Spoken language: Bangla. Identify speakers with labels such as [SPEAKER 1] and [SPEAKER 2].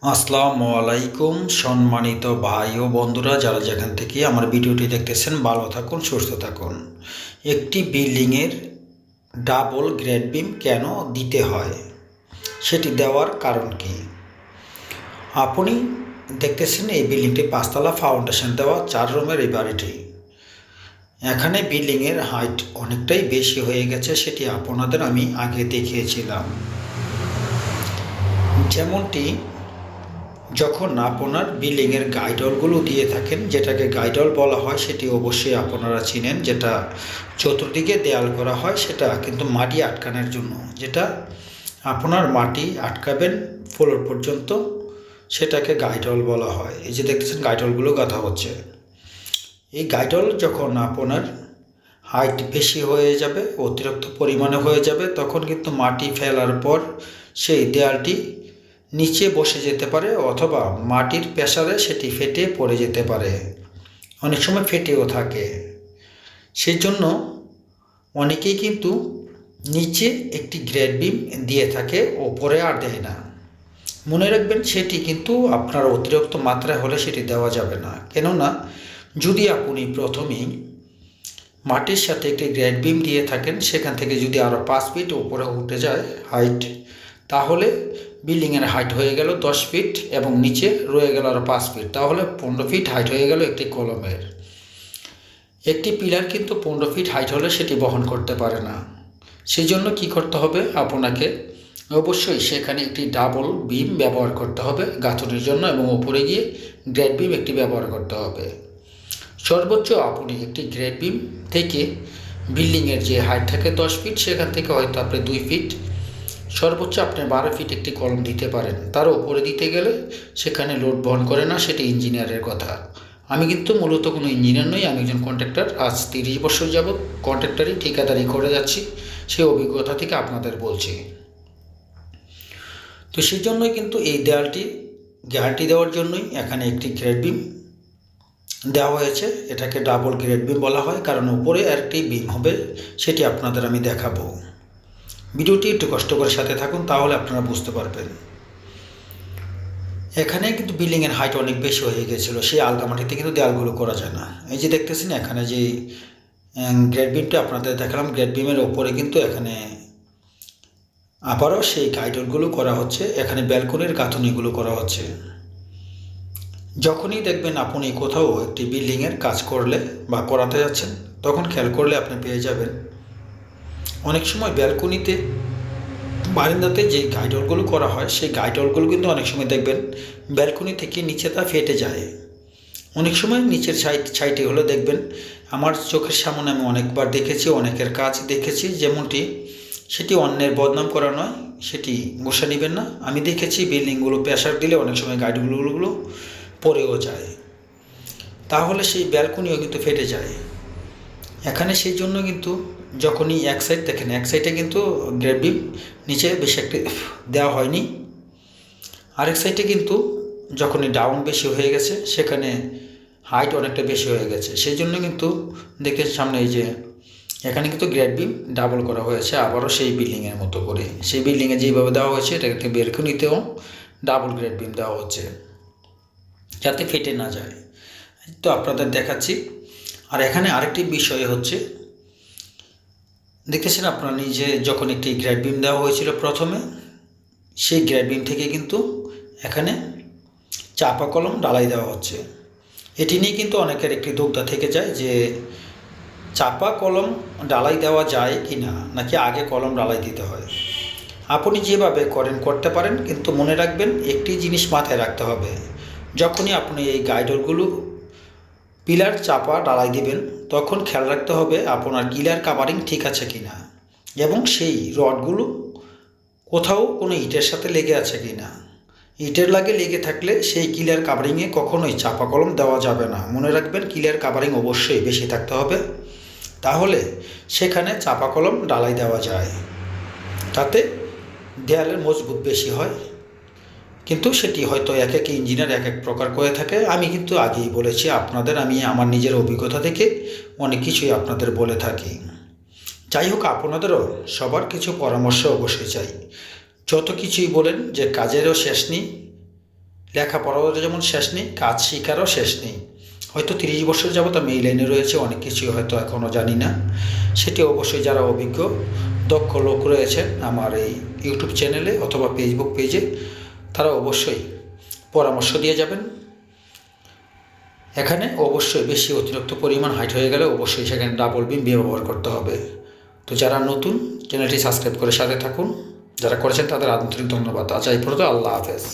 [SPEAKER 1] আসসালামু আলাইকুম সম্মানিত ভাই ও বন্ধুরা, যারা যেখান থেকে আমার ভিডিওটি দেখতেছেন, ভালো থাকুন, সুস্থ থাকুন। একটি বিল্ডিংয়ের ডাবল গ্রেড বিম কেন দিতে হয়, সেটি দেওয়ার কারণ কি? আপনি দেখতেছেন এই বিল্ডিংটি 5তলা, ফাউন্ডেশন দেওয়া, 4 রুমের এই বাড়িটি। এখানে বিল্ডিংয়ের হাইট অনেকটাই বেশি হয়ে গেছে, সেটি আপনাদের আমি আগে দেখিয়েছিলাম। যেমনটি যখন আপনার বিল্ডিংয়ের গাইডলগুলো দিয়ে থাকেন, যেটাকে গাইডল বলা হয়, সেটি অবশ্যই আপনারা চিনেন। যেটা চতুর্দিকে দেয়াল করা হয়, সেটা কিন্তু মাটি আটকানোর জন্য, যেটা আপনার মাটি আটকাবেন ফ্লোর পর্যন্ত, সেটাকে গাইডল বলা হয়। এই যে দেখতেছেন গাইডলগুলো গাঁথা হচ্ছে। এই গাইডল যখন আপনার হাইট বেশি হয়ে যাবে, অতিরিক্ত পরিমাণে হয়ে যাবে, তখন কিন্তু মাটি ফেলার পর সেই দেয়ালটি নিচে বসে যেতে পারে, অথবা মাটির প্রেসারে সেটি ফেটে পড়ে যেতে পারে। অনেক সময় ফেটেও থাকে। সেই জন্য অনেকেই কিন্তু নিচে একটি গ্রেড বিম দিয়ে থাকে, ওপরে আর দেয় না। মনে রাখবেন, সেটি কিন্তু আপনার অতিরিক্ত মাত্রায় হলে সেটি দেওয়া যাবে না। কেননা যদি আপনি প্রথমেই মাটির সাথে একটি গ্রেড বিম দিয়ে থাকেন, সেখান থেকে যদি আরও 5 ফিট উপরে উঠে যায় হাইট, তাহলে বিল্ডিংয়ের হাইট হয়ে গেল 10 ফিট এবং নিচে রয়ে গেল আরও 5 ফিট, তাহলে 15 ফিট হাইট হয়ে গেল একটি কলমের। একটি পিলার কিন্তু 15 ফিট হাইট হলে সেটি বহন করতে পারে না। সেই জন্য কী করতে হবে, আপনাকে অবশ্যই সেখানে একটি ডাবল বিম ব্যবহার করতে হবে গাঁথনির জন্য, এবং উপরে গিয়ে গ্রেড বিম একটি ব্যবহার করতে হবে। সর্বোচ্চ আপনি একটি গ্রেড বিম থেকে বিল্ডিংয়ের যে হাইট থাকে 10 ফিট, সেখান থেকে হয়তো আপনি 2 ফিট, সর্বোচ্চ আপনি 12 ফিট একটি কলম দিতে পারেন। তার উপরে দিতে গেলে সেখানে লোড বহন করে না, সেটি ইঞ্জিনিয়ারের কথা। আমি কিন্তু মূলত কোনো ইঞ্জিনিয়ার নই, আমি একজন কন্ট্রাক্টর। আজ 30 বছর যাবৎ কন্ট্রাক্টরই ঠিকাদারি করে যাচ্ছি, সেই অভিজ্ঞতা থেকে আপনাদের বলছি। তো সেই জন্যই কিন্তু এই দেয়ালটি গ্যারান্টি দেওয়ার জন্যই এখানে একটি গ্রেড বিম দেওয়া হয়েছে। এটাকে ডাবল গ্রেড বিম বলা হয়, কারণ উপরে আরেকটি বিম হবে, সেটি আপনাদের আমি দেখাবো। ভিডিওটি একটু কষ্ট করে সাথে থাকুন, তাহলে আপনারা বুঝতে পারবেন। এখানে কিন্তু বিল্ডিংয়ের হাইট অনেক বেশি হয়ে গেছিলো, সেই আলগামাটিতে কিন্তু দেয়ালগুলো করা যায় না। এই যে দেখতেছেন এখানে যে গ্রেড বিমটা আপনাদের দেখালাম, গ্রেড বিমের ওপরে কিন্তু এখানে আবারও সেই গাইডলগুলো করা হচ্ছে, এখানে ব্যালকনির গাঁথনিগুলো করা হচ্ছে। যখনই দেখবেন আপনি কোথাও একটি বিল্ডিংয়ের কাজ করলে বা করাতে যাচ্ছেন, তখন খেয়াল করলে আপনি পেয়ে যাবেন অনেক সময় ব্যালকনিতে, বারান্দাতে যে গাইডলগুলো করা হয়, সেই গাইডলগুলো কিন্তু অনেক সময় দেখবেন ব্যালকনি থেকে নিচে তা ফেটে যায়। অনেক সময় নিচের সাইডে হলে দেখবেন, আমার চোখের সামনে আমি অনেকবার দেখেছি, অনেকের কাজ দেখেছি, যেমনটি সেটি অন্যের বদনাম করা নয়, সেটি গোসা নেবেন না। আমি দেখেছি বিল্ডিংগুলো প্রেসার দিলে অনেক সময় গাইডলগুলো পড়েও যায়, তাহলে সেই ব্যালকনিও কিন্তু ফেটে যায়। এখানে সেই জন্য কিন্তু যখনই এক সাইড দেখেন, এক সাইডে কিন্তু গ্রেড বিম নিচে বেশি একটা দেওয়া হয়নি, আরেক সাইডে কিন্তু যখনই ডাউন বেশি হয়ে গেছে, সেখানে হাইট অনেকটা বেশি হয়ে গেছে। সেই জন্য কিন্তু দেখতে সামনে এই যে এখানে কিন্তু গ্রেড বিম ডাবল করা হয়েছে, আবারও সেই বিল্ডিংয়ের মতো করে, সেই বিল্ডিংয়ে যেভাবে দেওয়া হয়েছে, এটাকে বেলকনিতেও ডাবল গ্রেড বিম দেওয়া হচ্ছে, যাতে ফেটে না যায়। তো আপনাদের দেখাচ্ছি। আর এখানে আরেকটি বিষয় হচ্ছে, দেখতেছেন আপনারা নিজে, যখন একটি গ্রেড বিম দেওয়া হয়েছিল প্রথমে, সেই গ্রেড বিম থেকে কিন্তু এখানে চাপা কলম ডালাই দেওয়া হচ্ছে। এটি নিয়ে কিন্তু অনেকের একটি দুগ্ধা থেকে যায় যে চাপা কলম ডালাই দেওয়া যায় কি না, নাকি আগে কলম ডালাই দিতে হয়। আপনি যেভাবে করেন করতে পারেন, কিন্তু মনে রাখবেন একটি জিনিস মাথায় রাখতে হবে, যখনই আপনি এই গাইডলগুলো পিলার চাপা ডালাই দিবেন, তখন খেয়াল রাখতে হবে আপনার গিলার কাভারিং ঠিক আছে কি না, এবং সেই রডগুলো কোথাও কোনো ইটের সাথে লেগে আছে কি না। ইটের লেগে থাকলে সেই কিলার কাভারিংয়ে কখনোই চাপা কলম দেওয়া যাবে না। মনে রাখবেন, কিলার কাভারিং অবশ্যই বেশি থাকতে হবে, তাহলে সেখানে চাপা কলম ডালাই দেওয়া যায়, তাতে দেয়ালের মজবুত বেশি হয়। কিন্তু সেটি হয়তো এক এক ইঞ্জিনিয়ার এক এক প্রকার করে থাকে। আমি কিন্তু আগেই বলেছি আপনাদের, আমি আমার নিজের অভিজ্ঞতা থেকে অনেক কিছুই আপনাদের বলে থাকি। যাই হোক, আপনাদেরও সবার কিছু পরামর্শ অবশ্যই চাই। যত কিছুই বলেন যে কাজেরও শেষ নেই, লেখাপড়াও যেমন শেষ নেই, কাজ শেখারও শেষ নেই। হয়তো 30 বছর যাবত আমি এই লাইনে রয়েছে, অনেক কিছুই হয়তো এখনও জানি না। সেটি অবশ্যই যারা অভিজ্ঞ দক্ষ লোক রয়েছেন আমার এই ইউটিউব চ্যানেলে অথবা ফেসবুক পেজে, তারা অবশ্যই পরামর্শ দিয়ে যাবেন। এখানে অবশ্যই বেশি অতিরিক্ত পরিমাণ হাইট হয়ে গেলে অবশ্যই সেখানে ডাবল বিম ব্যবহার করতে হবে। তো যারা নতুন, চ্যানেলটি সাবস্ক্রাইব করে সাথে থাকুন, যারা করেছেন তাদের আন্তরিক ধন্যবাদ। আজ এই পর্যন্ত, আল্লাহ হাফেজ।